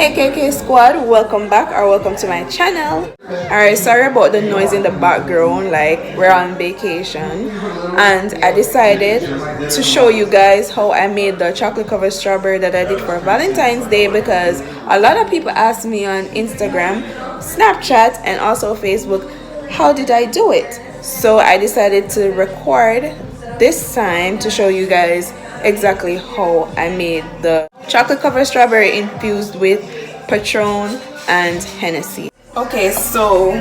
Hey KK squad, welcome back or welcome to my channel. Alright, sorry about the noise in the background, like we're on vacation, and I decided to show you guys how I made the chocolate covered strawberry that I did for Valentine's Day, because a lot of people asked me on Instagram, Snapchat and also Facebook, how did I do it? So I decided to record this time to show you guys exactly how I made the chocolate covered strawberry infused with Patron and Hennessy. Okay, so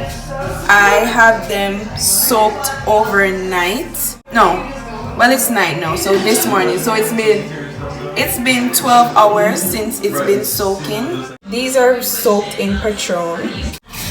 I have them soaked overnight. No, well, it's night now, so this morning. So it's been 12 hours since it's been soaking. These are soaked in Patron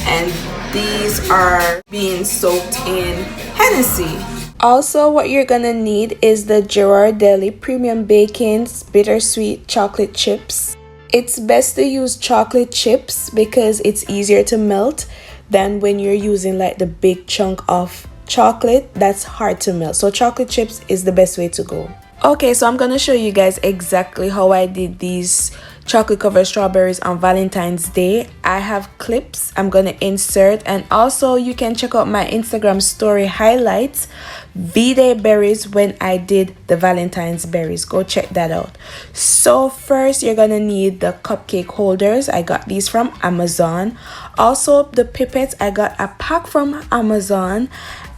and these are being soaked in Hennessy. Also, what you're gonna need is the Ghirardelli Premium Bacon's Bittersweet Chocolate Chips. It's best to use chocolate chips because it's easier to melt than when you're using like the big chunk of chocolate that's hard to melt. So chocolate chips is the best way to go. Okay, so I'm gonna show you guys exactly how I did these chocolate covered strawberries on Valentine's Day. I have clips I'm gonna insert, and also you can check out my Instagram story highlights V-Day berries when I did the Valentine's berries. Go check that out. So first you're gonna need the cupcake holders. I got these from Amazon. Also the pipettes, I got a pack from Amazon.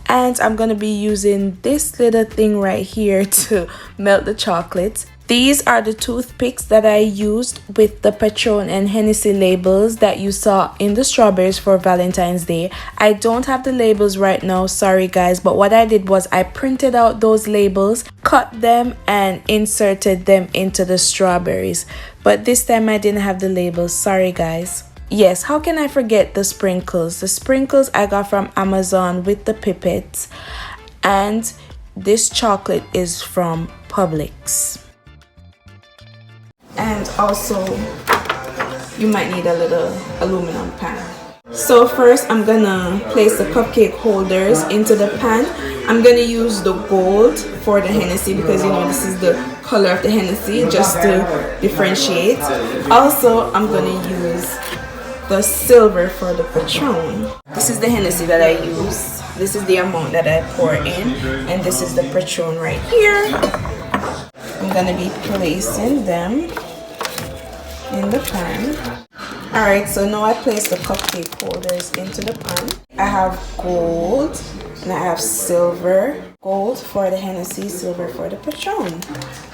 And I'm gonna be using this little thing right here to melt the chocolate. These are the toothpicks that I used with the Patron and Hennessy labels that you saw in the strawberries for Valentine's Day. I don't have the labels right now, sorry guys, but what I did was I printed out those labels, cut them and inserted them into the strawberries. But this time I didn't have the labels, sorry guys. Yes, how can I forget the sprinkles? The sprinkles I got from Amazon with the pipettes, and this chocolate is from Publix. And also, you might need a little aluminum pan. So first, I'm gonna place the cupcake holders into the pan. I'm gonna use the gold for the Hennessy because you know this is the color of the Hennessy, just to differentiate. Also, I'm gonna use the silver for the Patron. This is the Hennessy that I use. This is the amount that I pour in, and this is the Patron right here. I'm gonna be placing them in the pan. Alright, so now I place the cupcake holders into the pan. I have gold and I have silver. Gold for the Hennessy, silver for the Patron.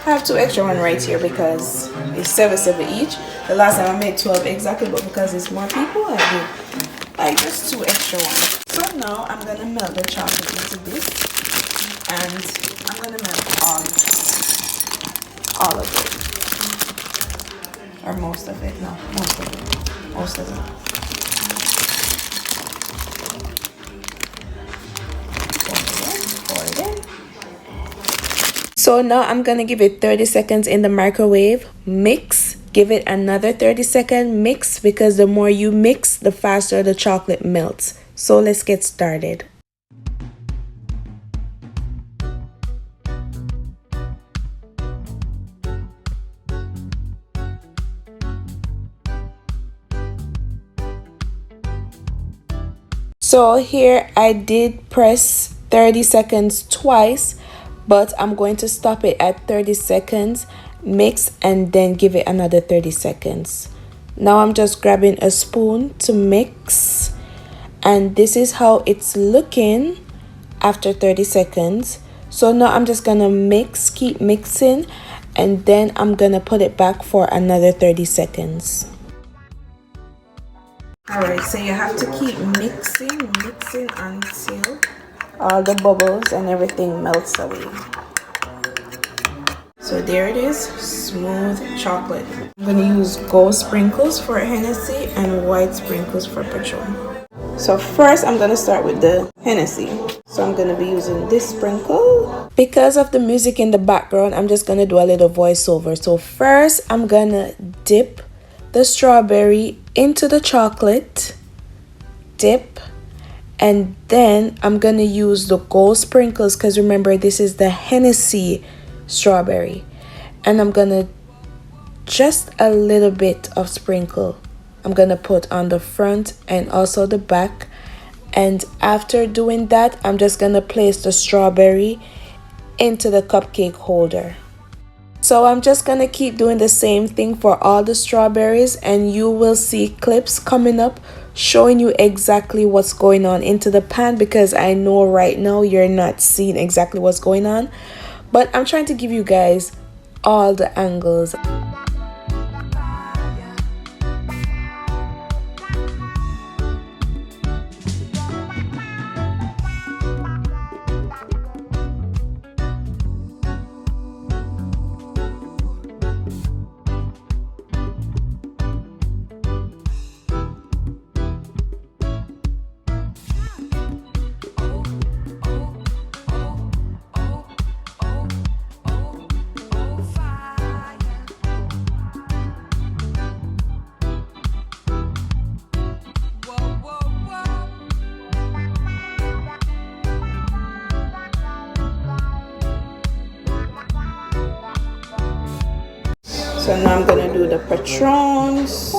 I have 2 extra ones right here because it's 7 each. The last time I made 12 exactly, but because it's more people, I did like just 2 extra ones. So now I'm gonna melt the chocolate into this, and I'm gonna melt all of it. Or most of it, no, most of it. Most of it. Pour it in. So now I'm gonna give it 30 seconds in the microwave. Mix. Give it another 30-second mix, because the more you mix, the faster the chocolate melts. So let's get started. So here I did press 30 seconds twice, but I'm going to stop it at 30 seconds, mix, and then give it another 30 seconds. Now I'm just grabbing a spoon to mix, and this is how it's looking after 30 seconds. So now I'm just gonna mix, keep mixing, and then I'm gonna put it back for another 30 seconds. Alright, so you have to keep mixing until all the bubbles and everything melts away. So there it is, smooth chocolate. I'm going to use gold sprinkles for Hennessy and white sprinkles for Patron. So first I'm going to start with the Hennessy. So I'm going to be using this sprinkle. Because of the music in the background, I'm just going to do a little voiceover. So first I'm going to dip the strawberry into the chocolate, dip, and then I'm gonna use the gold sprinkles, because remember this is the Hennessy strawberry, and I'm gonna just a little bit of sprinkle I'm gonna put on the front and also the back. And after doing that, I'm just gonna place the strawberry into the cupcake holder. So I'm just gonna keep doing the same thing for all the strawberries, and you will see clips coming up showing you exactly what's going on into the pan, because I know right now you're not seeing exactly what's going on, but I'm trying to give you guys all the angles. So now I'm gonna do the patrons.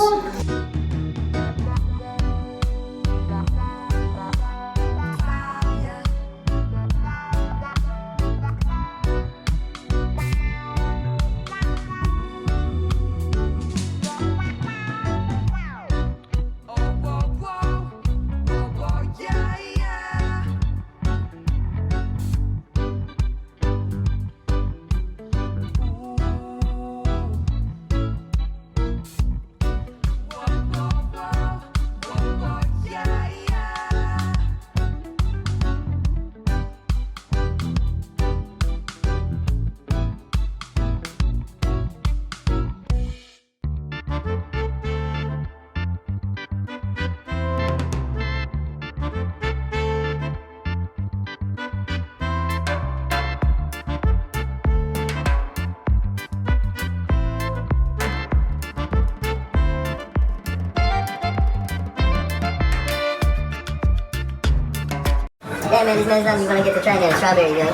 Yeah, man, these men's nuts, you're gonna get to try that strawberry, yo.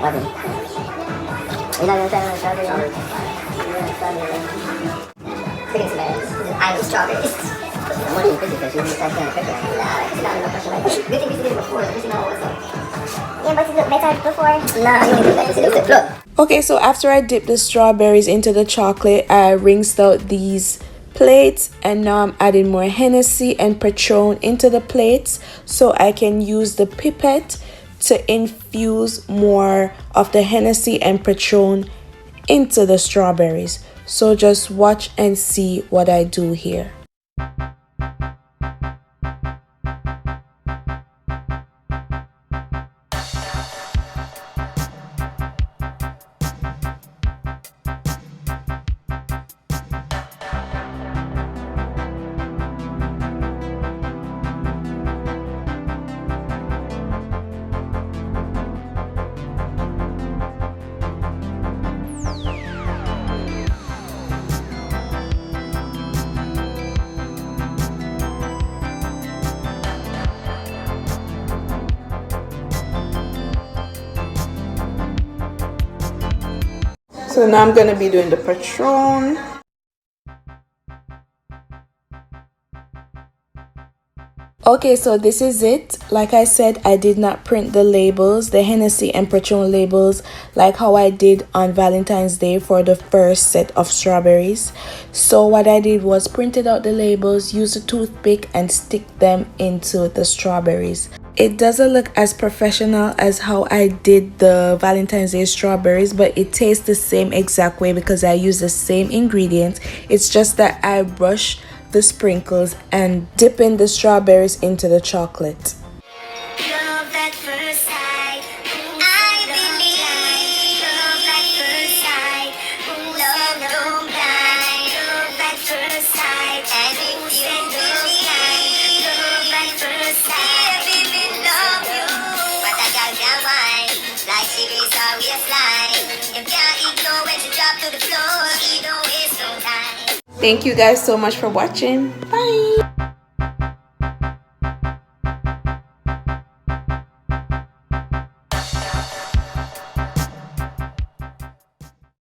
Love it. You're not gonna try that strawberry, yo? Yeah, strawberry. Look at this, man. This is an island strawberries. I'm more than 50 because you didn't touch down the pressure. Nah, it's not enough pressure. Good thing we did it before. At least you know what's up. Yeah, but you look better before. Nah, you ain't look better. Look. Okay, so after I dipped the strawberries into the chocolate, I rinsed out these plates, and now I'm adding more Hennessy and Patron into the plates so I can use the pipette to infuse more of the Hennessy and Patron into the strawberries. So just watch and see what I do here. So now I'm gonna be doing the Patron. Okay, so this is it. Like I said, I did not print the labels, the Hennessy and Patron labels, like how I did on Valentine's Day for the first set of strawberries. So what I did was printed out the labels, use a toothpick and stick them into the strawberries. It doesn't look as professional as how I did the Valentine's Day strawberries, but it tastes the same exact way because I use the same ingredients. It's just that I brush the sprinkles and dip in the strawberries into the chocolate. Love at first sight. I believe. Love at first sight. Love don't die. Love at first sight. And if you believe. Love at first sight. Baby, love you. But I got that wine. Like she is our waistline. You can't ignore when she drop to the floor. You don't waste no time. Thank you guys so much for watching. Bye.